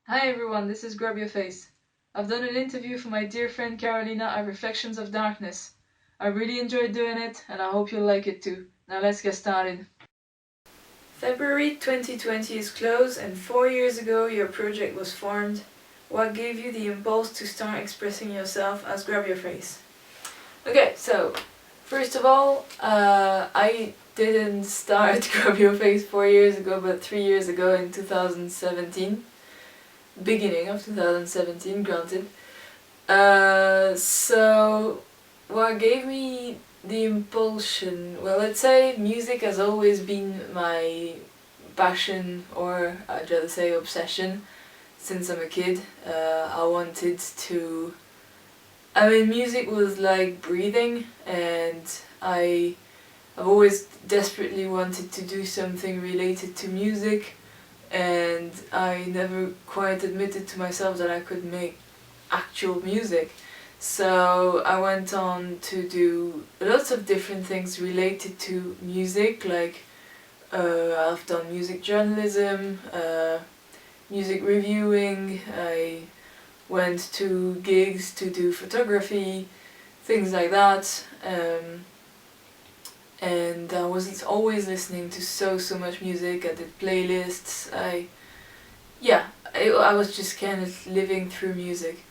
Hi everyone, this is Grabyourface. I've done an interview for my dear friend Carolina at Reflections of Darkness. I really enjoyed doing it and I hope you'll like it too. Now let's get started. February 2020 is close and 4 years ago your project was formed. What gave you the impulse to start expressing yourself as Grabyourface? Okay, so first of all, I didn't start Grabyourface 4 years ago but 3 years ago in 2017. Beginning of 2017, granted. So what gave me the impulsion? Well, let's say music has always been my passion, or I'd rather say obsession, since I'm a kid. I wanted to... music was like breathing, and I've always desperately wanted to do something related to music. And I never quite admitted to myself that I could make actual music. So I went on to do lots of different things related to music, like I've done music journalism, music reviewing, I went to gigs to do photography, things like that. And I was always listening to so much music. I did playlists. I was just kind of living through music.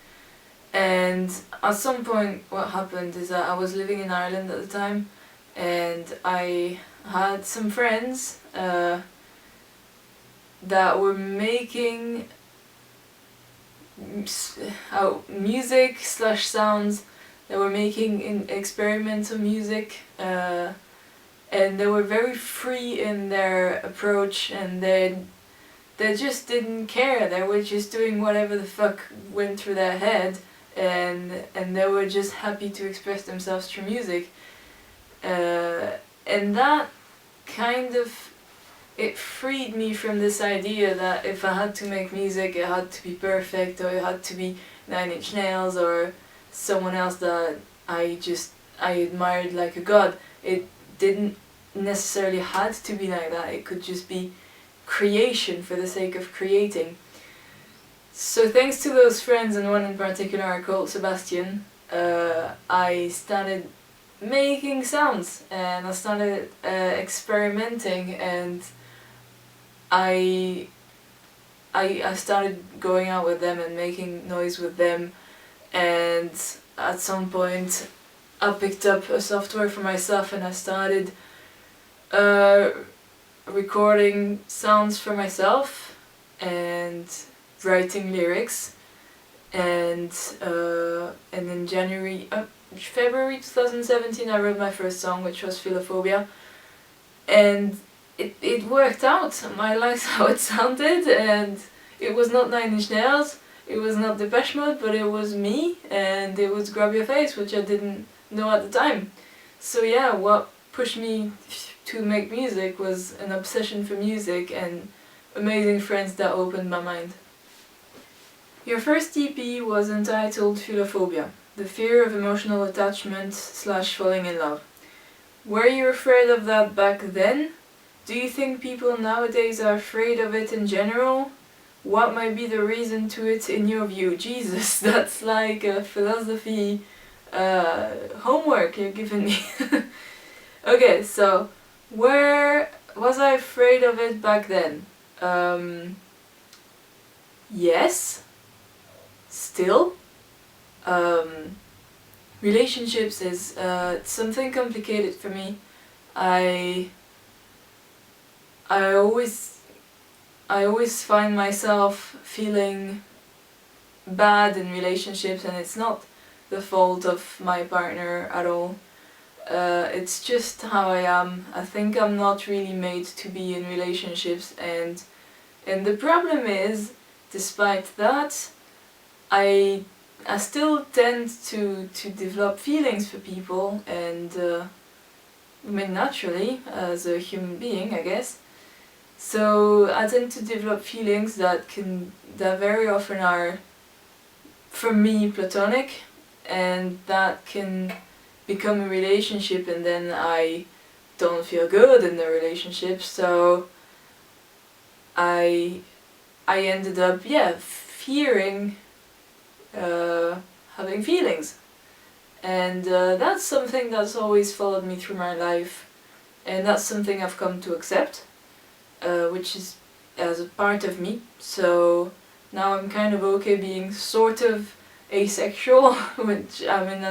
And at some point what happened is that I was living in Ireland at the time, and I had some friends that were making music slash sounds. They were making experimental music, and they were very free in their approach, and they just didn't care. They were just doing whatever the fuck went through their head, and they were just happy to express themselves through music. And that kind of, it freed me from this idea that if I had to make music it had to be perfect, or it had to be Nine Inch Nails or someone else that I admired like a god. It didn't necessarily had to be like that. It could just be creation for the sake of creating. So thanks to those friends, and one in particular I called Sebastian, I started making sounds, and I started experimenting, and I started going out with them and making noise with them. And at some point I picked up a software for myself, and I started recording sounds for myself and writing lyrics. And in February 2017 I wrote my first song, which was Philophobia, and it worked out. I liked how it sounded, and it was not Nine Inch Nails, it was not Depeche Mode, but it was me, and it was Grab Your Face, which I didn't know at the time. So yeah, what pushed me to make music was an obsession for music and amazing friends that opened my mind. Your first EP was entitled Philophobia, the fear of emotional attachment / falling in love. Were you afraid of that back then? Do you think people nowadays are afraid of it in general? What might be the reason to it in your view? Jesus, that's like a philosophy homework you're giving me. Okay, so where was I afraid of it back then? Yes. Still. Relationships is something complicated for me. I always find myself feeling bad in relationships, and it's not the fault of my partner at all. It's just how I am. I think I'm not really made to be in relationships, and the problem is, despite that, I still tend to develop feelings for people, and naturally, as a human being, I guess. So I tend to develop feelings that very often are, for me, platonic, and that can become a relationship, and then I don't feel good in the relationship. So I ended up fearing having feelings. And that's something that's always followed me through my life, and that's something I've come to accept, which is as a part of me. So now I'm kind of okay being sort of asexual, which I mean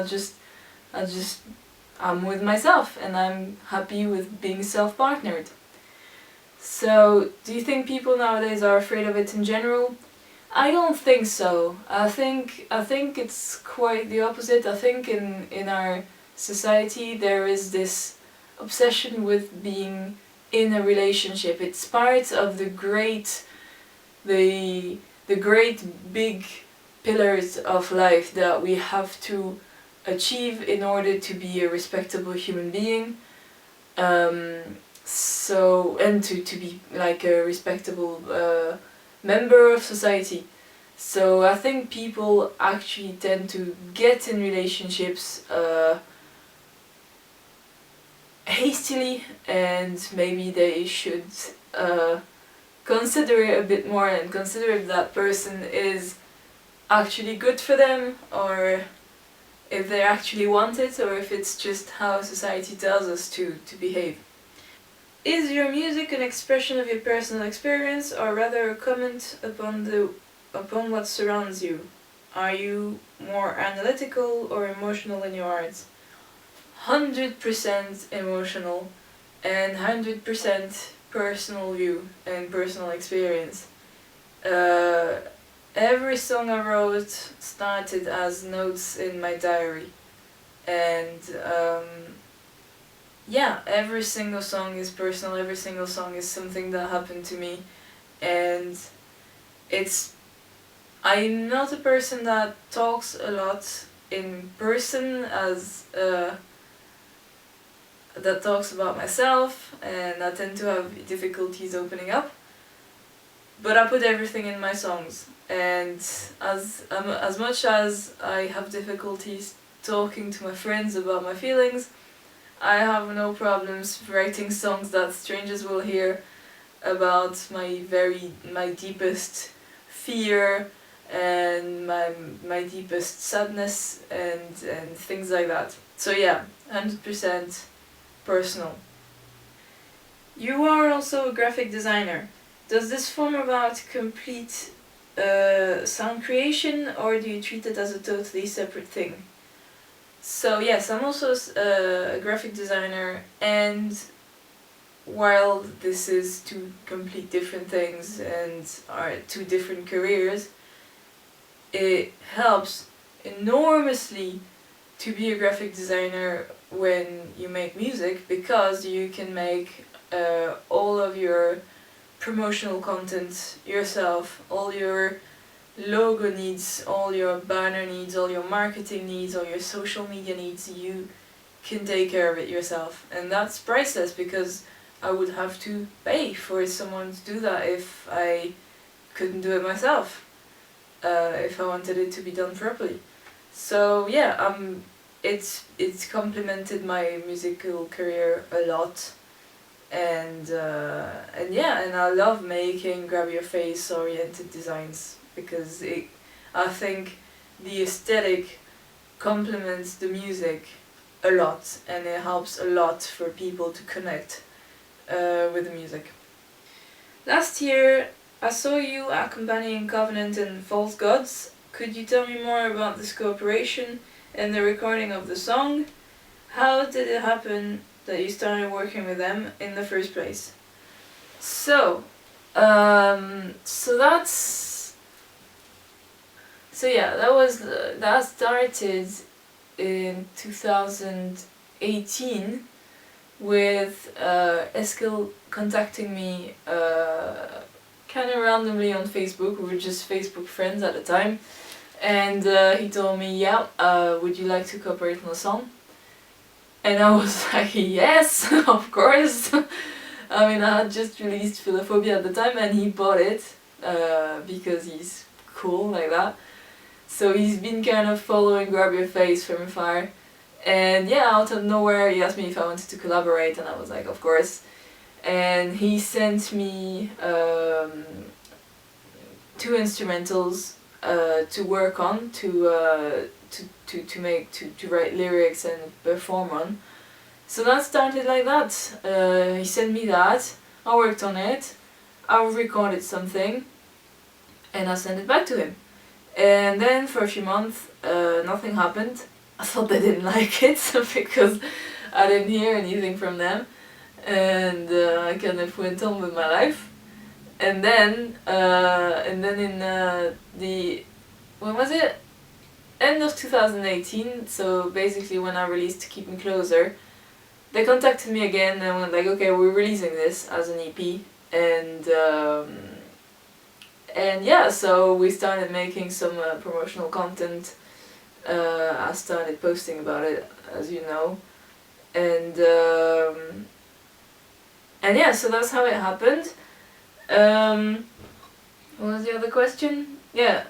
I'm with myself and I'm happy with being self-partnered. So do you think people nowadays are afraid of it in general? I don't think so. I think it's quite the opposite. I think in our society there is this obsession with being in a relationship. It's part of the great big pillars of life that we have to achieve in order to be a respectable human being. And to be like a respectable member of society. So I think people actually tend to get in relationships hastily, and maybe they should consider it a bit more and consider if that person is actually good for them, or if they actually want it, or if it's just how society tells us to behave. Is your music an expression of your personal experience, or rather a comment upon what surrounds you? Are you more analytical or emotional in your art? 100% emotional and 100% personal view and personal experience. Every song I wrote started as notes in my diary, and yeah, every single song is personal, every single song is something that happened to me, and I'm not a person that talks a lot in person, as that talks about myself, and I tend to have difficulties opening up, but I put everything in my songs, and as much as I have difficulties talking to my friends about my feelings, I have no problems writing songs that strangers will hear about my deepest fear and my deepest sadness and things like that. So yeah, 100% personal. You are also a graphic designer. Does this form about complete sound creation, or do you treat it as a totally separate thing? So yes, I'm also a graphic designer, and while this is two complete different things and are two different careers, it helps enormously to be a graphic designer when you make music, because you can make all of your promotional content yourself, all your logo needs, all your banner needs, all your marketing needs, all your social media needs, you can take care of it yourself. And that's priceless, because I would have to pay for someone to do that if I couldn't do it myself, if I wanted it to be done properly. So yeah, it's complemented my musical career a lot, and yeah, and I love making Grabyourface oriented designs, because I think the aesthetic complements the music a lot, and it helps a lot for people to connect with the music. Last year I saw you accompanying Covenant and False Gods. Could you tell me more about this cooperation and the recording of the song? How did it happen that you started working with them in the first place? So that started in 2018 with Eskil contacting me kind of randomly on Facebook. We were just Facebook friends at the time, and he told me, yeah, would you like to cooperate on a song? And I was like, yes, of course. I mean, I had just released Philophobia at the time, and he bought it because he's cool like that. So he's been kind of following Grabyourface from afar. And yeah, out of nowhere he asked me if I wanted to collaborate, and I was like, of course. And he sent me 2 instrumentals to work on, to write lyrics and perform on. So that started like that. He sent me that, I worked on it, I recorded something, and I sent it back to him. And then for a few months, nothing happened. I thought they didn't like it because I didn't hear anything from them, and I kind of went on with my life. And then in the, when was it? End of 2018. So basically, when I released Keep Me Closer, they contacted me again and went like, okay, we're releasing this as an EP, and yeah, so we started making some promotional content. I started posting about it, as you know, and yeah, so that's how it happened. What was the other question? Yeah.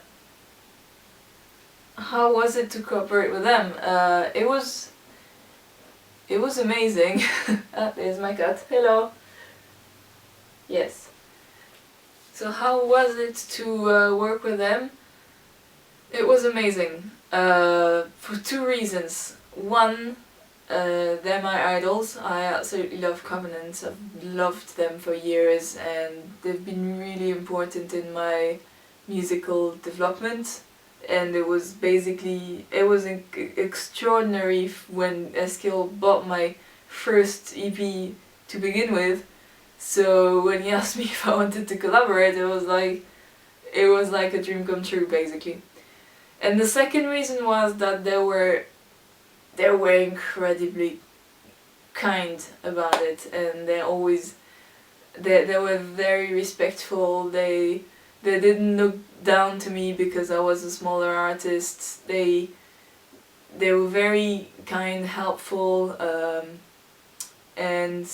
How was it to cooperate with them? It was amazing. There's my cat. Hello. Yes. So how was it to work with them? It was amazing. For two reasons. One, they're my idols. I absolutely love Covenant. I've loved them for years, and they've been really important in my musical development. And it was extraordinary when Eskil bought my first EP to begin with. So when he asked me if I wanted to collaborate, it was like a dream come true, basically. And the second reason was that they were incredibly kind about it, and they were very respectful. They didn't look down to me because I was a smaller artist. They were very kind, helpful, and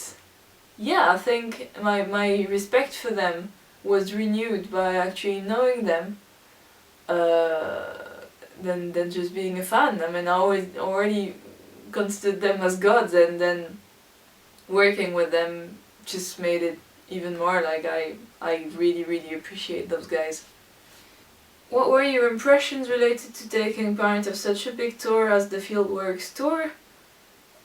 yeah, I think my respect for them was renewed by actually knowing them, than just being a fan. I mean, I already considered them as gods, and then working with them just made it even more. Like I really, really appreciate those guys. What were your impressions related to taking part of such a big tour as the Fieldworks tour?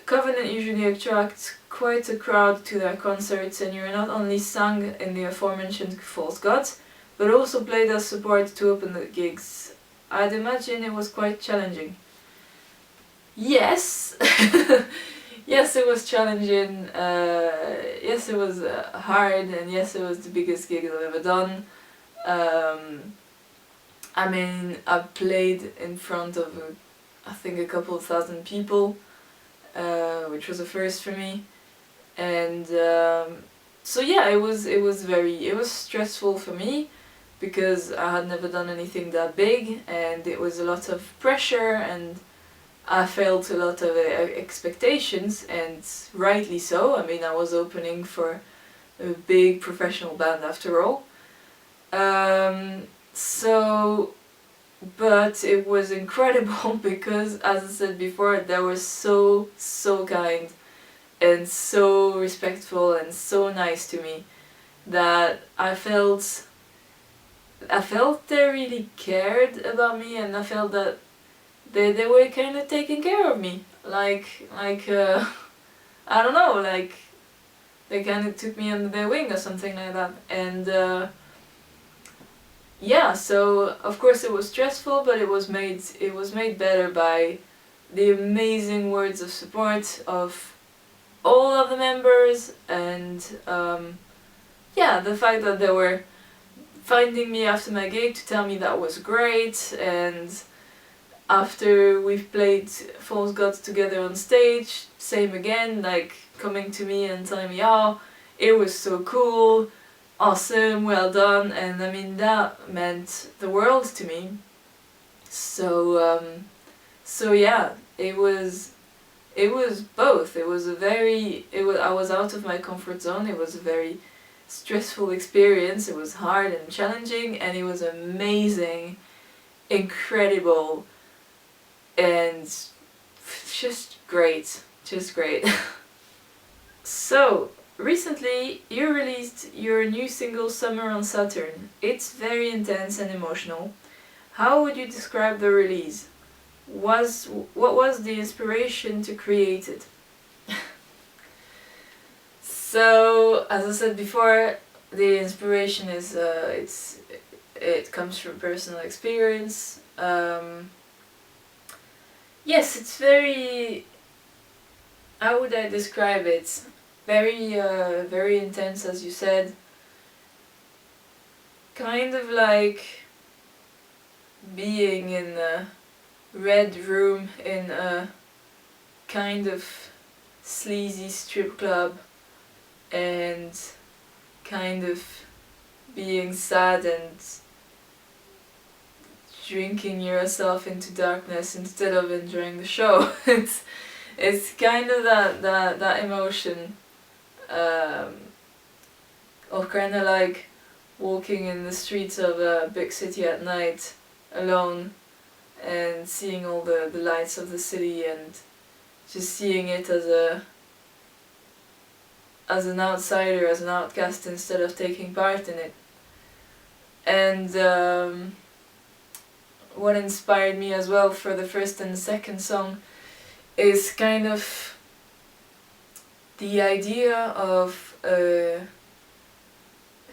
Covenant usually attracts quite a crowd to their concerts, and you're not only sang in the aforementioned False Gods, but also played as support to open the gigs. I'd imagine it was quite challenging. Yes! Yes, it was challenging, yes, it was hard, and yes, it was the biggest gig I've ever done. I mean, I played in front of, I think, a couple of thousand people, which was a first for me. And so yeah, it was stressful for me, because I had never done anything that big, and it was a lot of pressure, and I felt a lot of expectations, and rightly so. I mean, I was opening for a big professional band after all. But it was incredible because, as I said before, they were so kind and so respectful and so nice to me that I felt they really cared about me, and I felt that they were kind of taking care of me. Like I don't know, like they kind of took me under their wing or something like that. And yeah, so of course it was stressful, but it was made better by the amazing words of support of all of the members, and yeah, the fact that they were finding me after my gig to tell me that was great, and after we've played False Gods together on stage, same again, like coming to me and telling me, oh, it was so cool, awesome, well done. And I mean, that meant the world to me. So yeah, it was both. I was out of my comfort zone. It was a very stressful experience. It was hard and challenging, and it was amazing, incredible, and just great. So, recently you released your new single Summer on Saturn. It's very intense and emotional. how would you describe the release? What was the inspiration to create it? So, as I said before, the inspiration is it comes from personal experience. Yes, it's very. How would I describe it? Very intense, as you said. Kind of like being in a red room in a kind of sleazy strip club, and kind of being sad and drinking yourself into darkness instead of enjoying the show. It's kind of that emotion, or kind of like walking in the streets of a big city at night alone and seeing all the lights of the city and just seeing it as an outsider, as an outcast, instead of taking part in it. And what inspired me as well for the first and second song is kind of the idea of a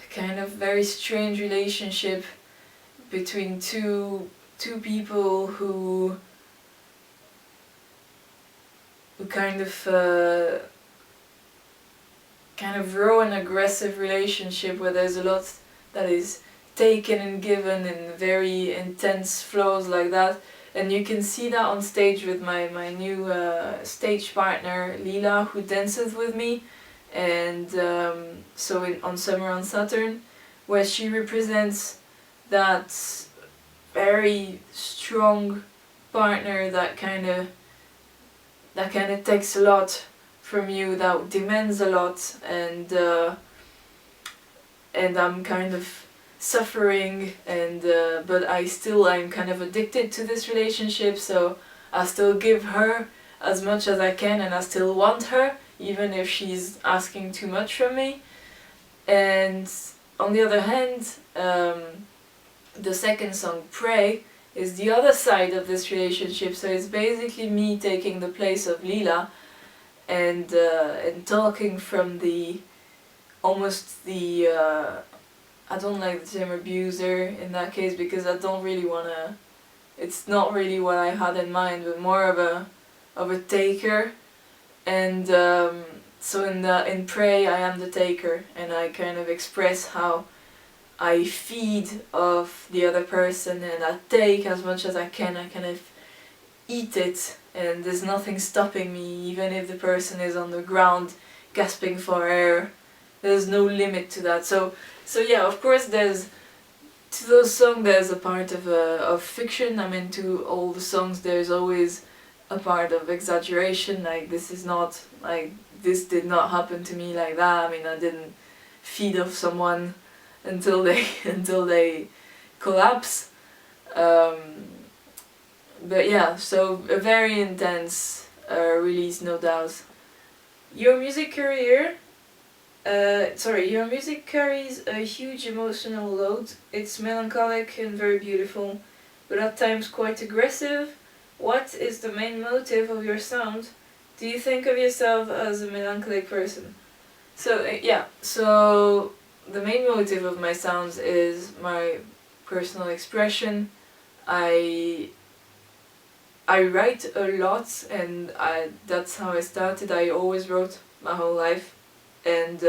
kind of very strange relationship between two people who kind of raw and aggressive relationship, where there's a lot that is taken and given in very intense flows like that. And you can see that on stage with my new stage partner Lila, who dances with me, and so on Summer on Saturn, where she represents that very strong partner that kind of takes a lot from you, that demands a lot, and I'm kind of suffering, and but I'm kind of addicted to this relationship, so I still give her as much as I can, and I still want her even if she's asking too much from me. And on the other hand, the second song, Pray, is the other side of this relationship, so it's basically me taking the place of Lila and talking from the almost the I don't like the term abuser in that case, because I don't really wanna. It's not really what I had in mind, but more of a taker. And so in Pray, I am the taker, and I kind of express how I feed off the other person, and I take as much as I can. I kind of eat it, and there's nothing stopping me, even if the person is on the ground gasping for air. There's no limit to that. So yeah, of course, to those songs there's a part of fiction. I mean, to all the songs there's always a part of exaggeration. Like, this did not happen to me like that. I mean, I didn't feed off someone until they collapse. But yeah, so a very intense release, no doubt. Your music carries a huge emotional load. It's melancholic and very beautiful, but at times quite aggressive. What is the main motive of your sound? Do you think of yourself as a melancholic person? So the main motive of my sounds is my personal expression. I write a lot, and that's how I started. I always wrote my whole life, and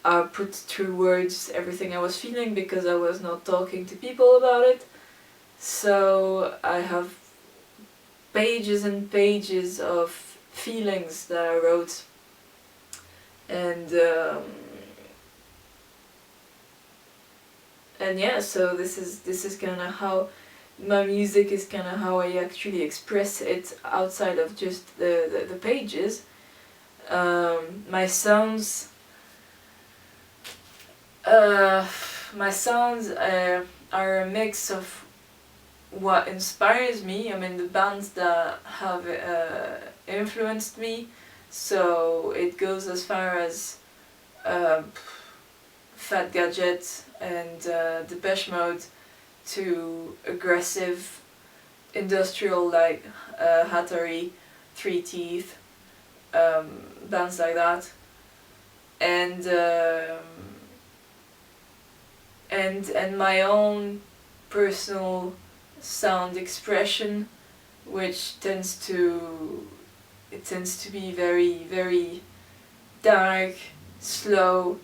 I put through words everything I was feeling, because I was not talking to people about it. So I have pages and pages of feelings that I wrote, and yeah, so this is kind of how my music is, kind of how I actually express it outside of just the pages. My sounds are a mix of what inspires me. I mean, the bands that have influenced me. So it goes as far as Fat Gadget and Depeche Mode, to aggressive industrial like Hatari, Three Teeth, bands like that, and my own personal sound expression, which tends to be very, very dark, slow,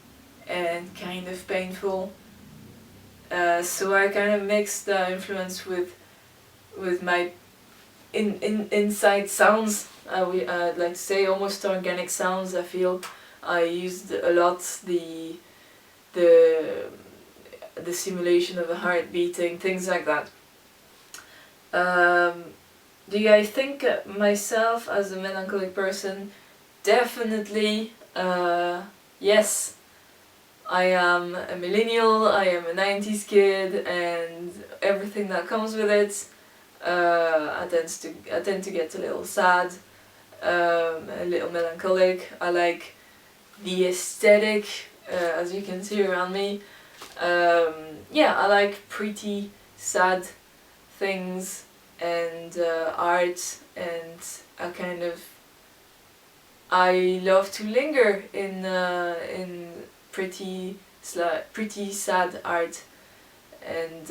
and kind of painful. So I kind of mix the influence with my inside sounds. I'd like to say almost organic sounds. I feel I used a lot the simulation of a heart beating, things like that. Do I think myself as a melancholic person? Definitely, yes. I am a millennial, I am a 90s kid, and everything that comes with it. I tend to get a little sad, a little melancholic. I like the aesthetic, as you can see around me. Yeah, I like pretty sad things and art, and I love to linger in pretty sad art, and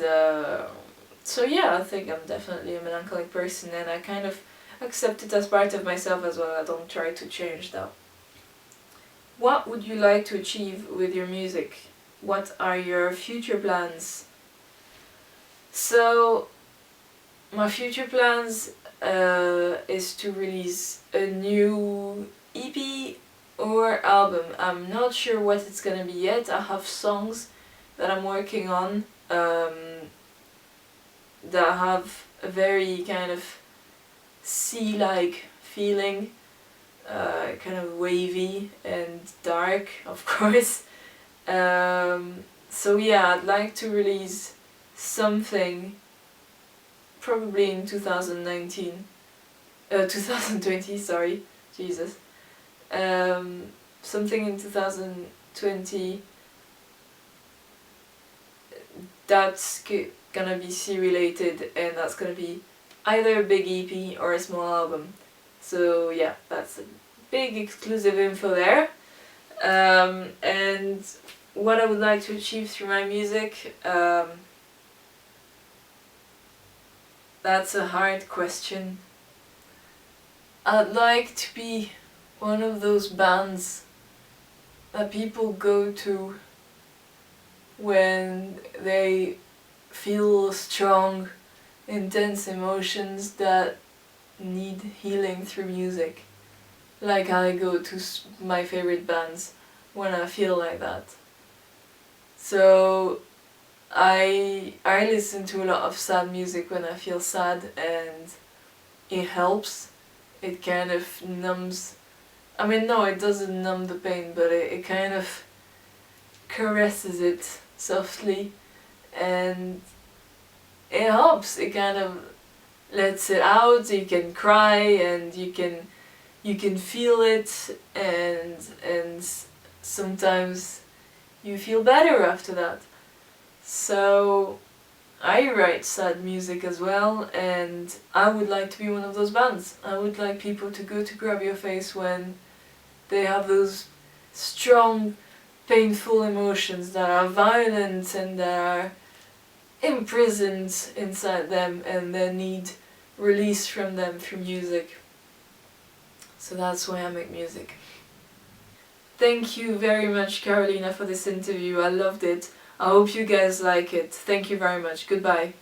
so yeah, I think I'm definitely a melancholic person, and I kind of accept it as part of myself as well. I don't try to change that. What would you like to achieve with your music? What are your future plans? So my future plans is to release a new EP or album. I'm not sure what it's gonna be yet. I have songs that I'm working on that have a very kind of sea-like feeling, kind of wavy and dark, of course. So yeah, I'd like to release something probably in 2020, sorry, Jesus. Something in 2020 that's gonna be C-related, and that's gonna be either a big EP or a small album. So yeah, that's a big exclusive info there. And what I would like to achieve through my music, that's a hard question. I'd like to be one of those bands that people go to when they feel strong, intense emotions that need healing through music. Like I go to my favorite bands when I feel like that. So I listen to a lot of sad music when I feel sad, and it helps. It kind of numbs. I mean, no, it doesn't numb the pain, but it kind of caresses it softly, and it helps. It kind of lets it out. You can cry, and you can feel it, and sometimes you feel better after that. So I write sad music as well, and I would like to be one of those bands. I would like people to go to Grabyourface when they have those strong, painful emotions that are violent and that are imprisoned inside them, and they need release from them through music. So that's why I make music. Thank you very much, Carolina, for this interview. I loved it. I hope you guys like it. Thank you very much. Goodbye.